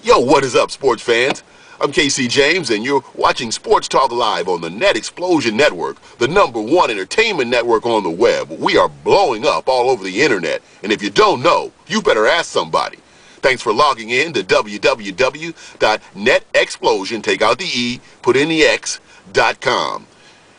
Yo, what is up, sports fans? I'm KC James, and you're watching Sports Talk Live on the Net Explosion Network, the #1 entertainment network on the web. We are blowing up all over the internet, and if you don't know, you better ask somebody. Thanks for logging in to www.netexplosion, take out the E, put in the X.com.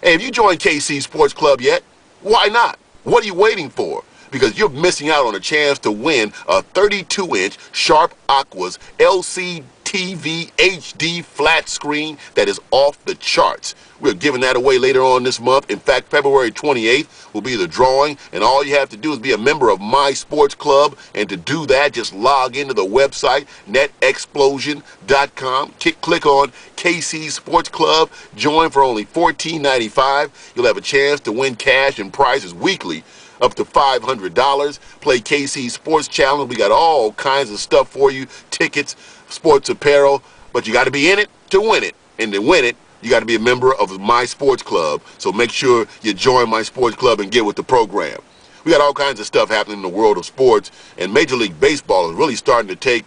Hey, have you joined KC Sports Club yet? Why not? What are you waiting for? Because you're missing out on a chance to win a 32-inch Sharp Aquas LCD TV HD flat screen that is off the charts. We're giving that away later on this month. In fact, February 28th will be the drawing, and all you have to do is be a member of My Sports Club, and to do that, just log into the website, netexplosion.com, click on KC Sports Club, join for only $14.95. You'll have a chance to win cash and prizes weekly, up to $500. Play KC Sports Challenge. We got all kinds of stuff for you, tickets, sports apparel, but you got to be in it to win it. And to win it, you got to be a member of My Sports Club. So make sure you join My Sports Club and get with the program. We got all kinds of stuff happening in the world of sports, and Major League Baseball is really starting to take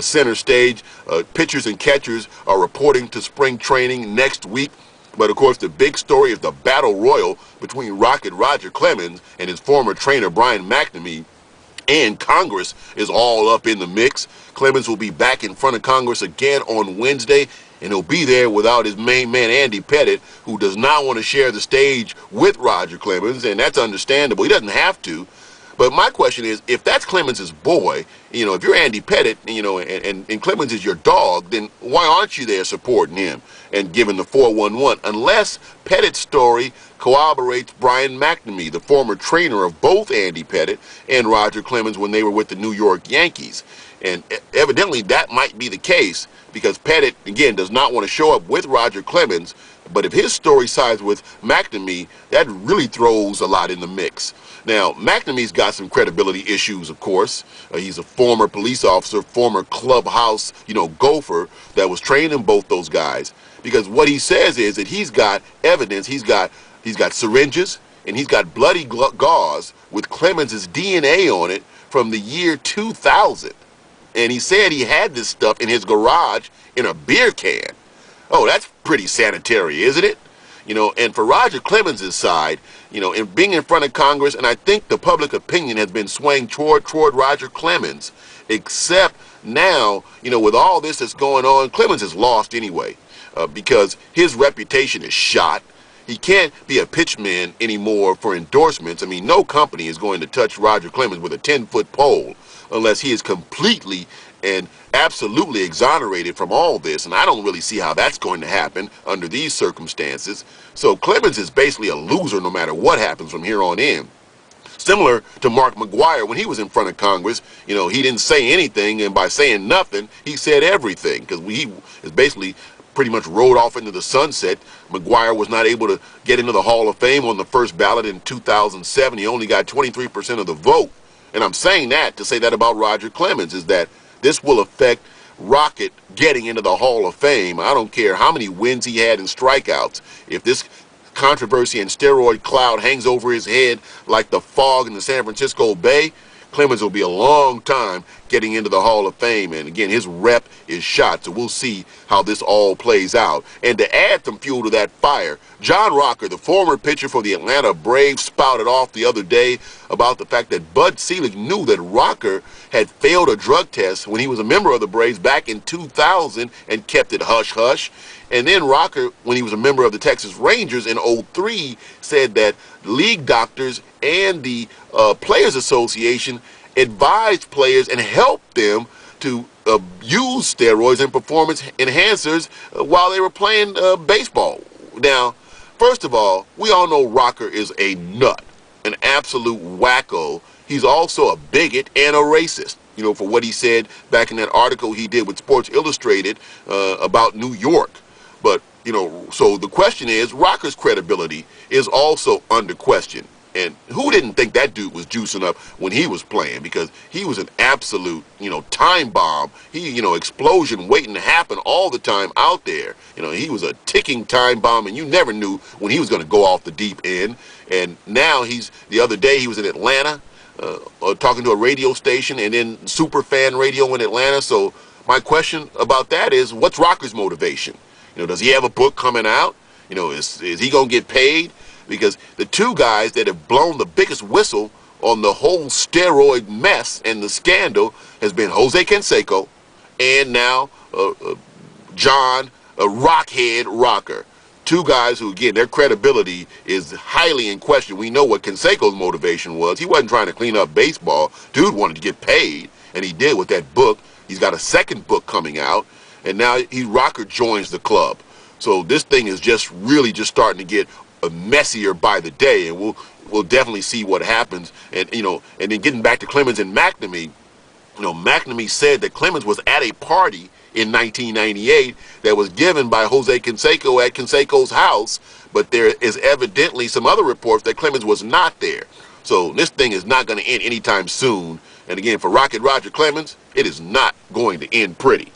center stage. Pitchers and catchers are reporting to spring training next week. But, of course, the big story is the battle royal between Rocket Roger Clemens and his former trainer, Brian McNamee. And Congress is all up in the mix. Clemens will be back in front of Congress again on Wednesday, and he'll be there without his main man, Andy Pettitte, who does not want to share the stage with Roger Clemens, and that's understandable. He doesn't have to. But my question is, if that's Clemens' boy, if you're Andy Pettitte, and Clemens is your dog, then why aren't you there supporting him and giving the 411? Unless Pettitte's story corroborates Brian McNamee, the former trainer of both Andy Pettitte and Roger Clemens when they were with the New York Yankees. And evidently that might be the case, because Pettitte, again, does not want to show up with Roger Clemens. But if his story sides with McNamee, that really throws a lot in the mix. Now, McNamee's got some credibility issues, of course. He's a former police officer, former clubhouse, gopher that was training both those guys. Because what he says is that he's got evidence, he's got syringes, and he's got bloody gauze with Clemens' DNA on it from the year 2000. And he said he had this stuff in his garage in a beer can. Oh, that's pretty sanitary, isn't it? And for Roger Clemens' side, in being in front of Congress, and I think the public opinion has been swaying toward Roger Clemens, except now, with all this that's going on, Clemens is lost anyway, because his reputation is shot. He can't be a pitchman anymore for endorsements. I mean, no company is going to touch Roger Clemens with a 10-foot pole unless he is completely and absolutely exonerated from all this, and I don't really see how that's going to happen under these circumstances. So Clemens is basically a loser no matter what happens from here on in. Similar to Mark McGwire when he was in front of Congress, he didn't say anything, and by saying nothing, he said everything, because he is basically pretty much rode off into the sunset. McGwire was not able to get into the Hall of Fame on the first ballot in 2007. He only got 23% of the vote. And I'm saying that to say that about Roger Clemens, is that this will affect Rocket getting into the Hall of Fame. I don't care how many wins he had in strikeouts. If this controversy and steroid cloud hangs over his head like the fog in the San Francisco Bay, Clemens will be a long time getting into the Hall of Fame. And again, his rep is shot, so we'll see how this all plays out. And to add some fuel to that fire, John Rocker, the former pitcher for the Atlanta Braves, spouted off the other day about the fact that Bud Selig knew that Rocker had failed a drug test when he was a member of the Braves back in 2000 and kept it hush-hush. And then Rocker, when he was a member of the Texas Rangers in '03, said that league doctors and the Players Association advised players and helped them to use steroids and performance enhancers while they were playing baseball. Now, first of all, we all know Rocker is a nut, an absolute wacko. He's also a bigot and a racist, for what he said back in that article he did with Sports Illustrated about New York. But, so the question is, Rocker's credibility is also under question. And who didn't think that dude was juicing up when he was playing? Because he was an absolute, time bomb. He, explosion waiting to happen all the time out there. He was a ticking time bomb, and you never knew when he was going to go off the deep end. And now the other day he was in Atlanta talking to a radio station, and then Superfan Radio in Atlanta. So my question about that is, what's Rocker's motivation? Does he have a book coming out? Is he going to get paid? Because the two guys that have blown the biggest whistle on the whole steroid mess and the scandal has been Jose Canseco and now John Rockhead Rocker. Two guys who, again, their credibility is highly in question. We know what Canseco's motivation was. He wasn't trying to clean up baseball. Dude wanted to get paid, and he did with that book. He's got a second book coming out, and now Rocker joins the club. So this thing is just really just starting to get messier by the day, and we'll definitely see what happens. And and then getting back to Clemens and McNamee, McNamee said that Clemens was at a party in 1998 that was given by Jose Canseco at Canseco's house, but there is evidently some other reports that Clemens was not there. So this thing is not going to end anytime soon. And again, for Rocket Roger Clemens, it is not going to end pretty.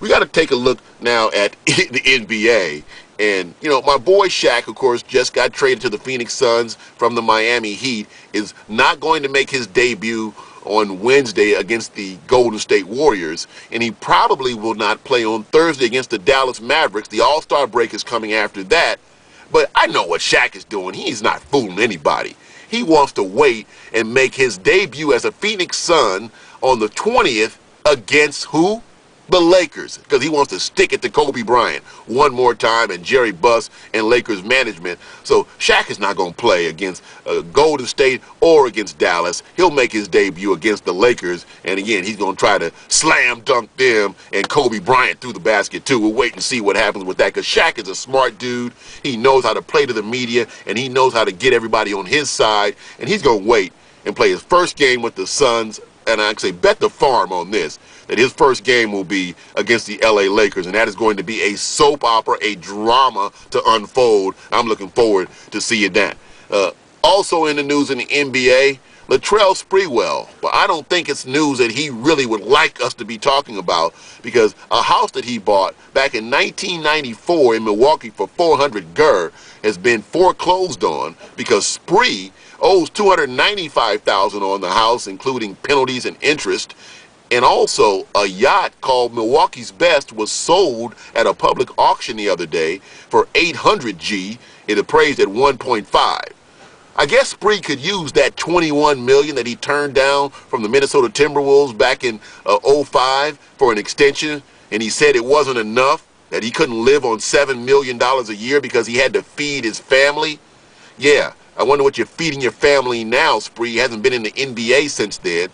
We got to take a look now at the NBA. And, my boy Shaq, of course, just got traded to the Phoenix Suns from the Miami Heat, is not going to make his debut on Wednesday against the Golden State Warriors, and he probably will not play on Thursday against the Dallas Mavericks. The All-Star break is coming after that. But I know what Shaq is doing. He's not fooling anybody. He wants to wait and make his debut as a Phoenix Sun on the 20th against who? The Lakers, because he wants to stick it to Kobe Bryant one more time and Jerry Buss and Lakers management. So Shaq is not going to play against Golden State or against Dallas. He'll make his debut against the Lakers, and again, he's going to try to slam dunk them and Kobe Bryant through the basket too. We'll wait and see what happens with that, because Shaq is a smart dude. He knows how to play to the media, and he knows how to get everybody on his side, and he's going to wait and play his first game with the Suns. And I say bet the farm on this, that his first game will be against the LA Lakers, and that is going to be a soap opera, a drama to unfold. I'm looking forward to seeing that. Also in the news in the NBA, Latrell Sprewell, but I don't think it's news that he really would like us to be talking about, because a house that he bought back in 1994 in Milwaukee for $400,000 has been foreclosed on because Spree owes $295,000 on the house, including penalties and interest. And also, a yacht called Milwaukee's Best was sold at a public auction the other day for $800,000. It appraised at 1.5. I guess Spree could use that $21 million that he turned down from the Minnesota Timberwolves back in '05 for an extension, and he said it wasn't enough, that he couldn't live on $7 million a year because he had to feed his family. Yeah, I wonder what you're feeding your family now, Spree. He hasn't been in the NBA since then.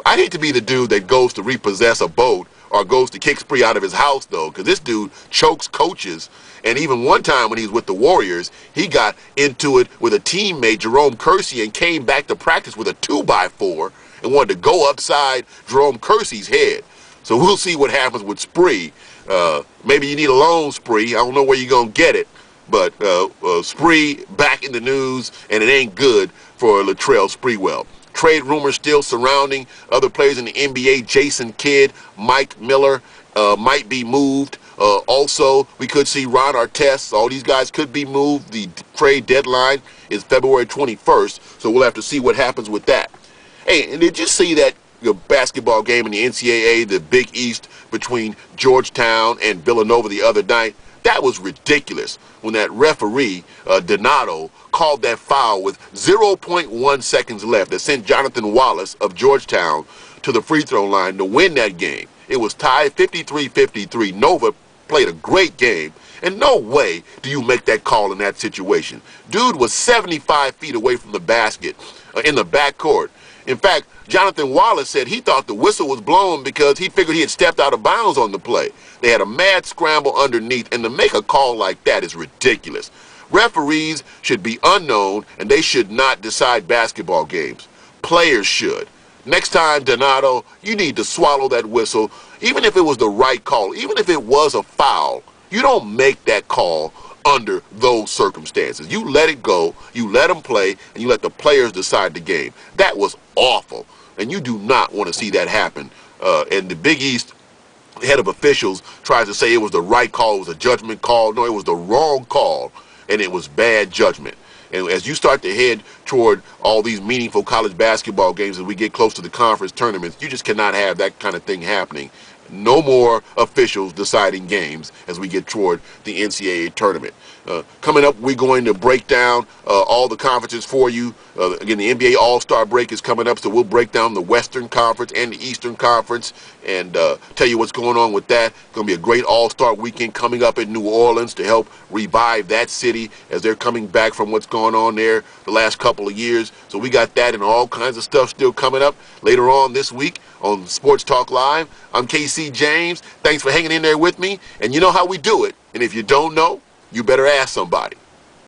I'd hate to be the dude that goes to repossess a boat or goes to kick Spree out of his house, though, because this dude chokes coaches. And even one time when he was with the Warriors, he got into it with a teammate, Jerome Kersey, and came back to practice with a 2x4 and wanted to go upside Jerome Kersey's head. So we'll see what happens with Spree. Maybe you need a loan, Spree. I don't know where you're going to get it. But Spree back in the news, and it ain't good for Latrell Sprewell. Trade rumors still surrounding other players in the NBA. Jason Kidd, Mike Miller might be moved. Also, we could see Ron Artest. All these guys could be moved. The trade deadline is February 21st, so we'll have to see what happens with that. Hey, and did you see that basketball game in the NCAA, the Big East, between Georgetown and Villanova the other night? That was ridiculous when that referee, Donato, called that foul with 0.1 seconds left that sent Jonathan Wallace of Georgetown to the free throw line to win that game. It was tied 53-53. Nova played a great game, and no way do you make that call in that situation. Dude was 75 feet away from the basket in the backcourt. In fact, Jonathan Wallace said he thought the whistle was blown because he figured he had stepped out of bounds on the play. They had a mad scramble underneath, and to make a call like that is ridiculous. Referees should be unknown, and they should not decide basketball games. Players should. Next time, Donato, you need to swallow that whistle, even if it was the right call, even if it was a foul. You don't make that call under those circumstances. You let it go, you let them play, and you let the players decide the game. That was awful, and you do not want to see that happen. And the Big East head of officials tries to say it was the right call, it was a judgment call. No, it was the wrong call, and it was bad judgment. And as you start to head toward all these meaningful college basketball games, as we get close to the conference tournaments, you just cannot have that kind of thing happening. No more officials deciding games as we get toward the NCAA tournament. Coming up, we're going to break down all the conferences for you. Again, the NBA All-Star break is coming up, so we'll break down the Western Conference and the Eastern Conference and tell you what's going on with that. It's going to be a great All-Star weekend coming up in New Orleans to help revive that city as they're coming back from what's going on there the last couple of years. So we got that and all kinds of stuff still coming up later on this week on Sports Talk Live. I'm KC James. Thanks for hanging in there with me. And you know how we do it. And if you don't know, you better ask somebody.